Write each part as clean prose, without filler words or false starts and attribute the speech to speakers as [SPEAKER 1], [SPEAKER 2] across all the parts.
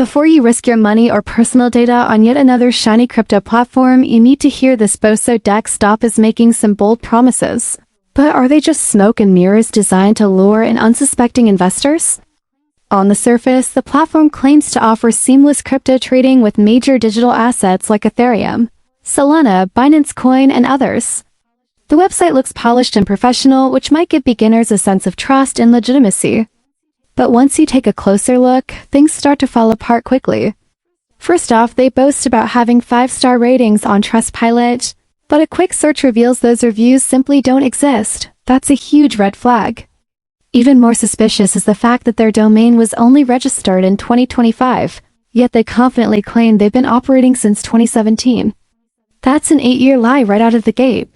[SPEAKER 1] Before you risk your money or personal data on yet another shiny crypto platform, you need to hear this. Bosodex.top is making some bold promises. But are they just smoke and mirrors designed to lure in unsuspecting investors? On the surface, the platform claims to offer seamless crypto trading with major digital assets like Ethereum, Solana, Binance Coin, and others. The website looks polished and professional, which might give beginners a sense of trust and legitimacy. But once you take a closer look, things start to fall apart quickly. First off, they boast about having 5-star ratings on Trustpilot, but a quick search reveals those reviews simply don't exist. That's a huge red flag. Even more suspicious is the fact that their domain was only registered in 2025, yet they confidently claim they've been operating since 2017. That's an 8-year lie right out of the gate.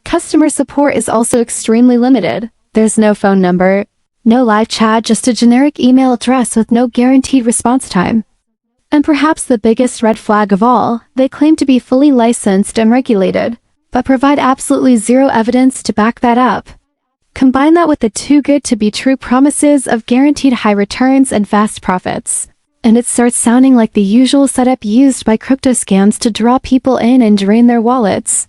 [SPEAKER 1] Customer support is also extremely limited. There's no phone number, no live chat, just a generic email address with no guaranteed response time. And perhaps the biggest red flag of all, they claim to be fully licensed and regulated, but provide absolutely zero evidence to back that up. Combine that with the too good to be true promises of guaranteed high returns and fast profits, and it starts sounding like the usual setup used by crypto scams to draw people in and drain their wallets.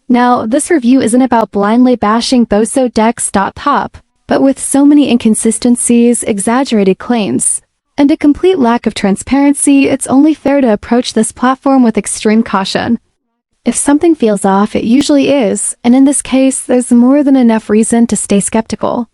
[SPEAKER 1] Now, this review isn't about blindly bashing Bosodex.top, but with so many inconsistencies, exaggerated claims, and a complete lack of transparency, it's only fair to approach this platform with extreme caution. If something feels off, it usually is, and in this case, there's more than enough reason to stay skeptical.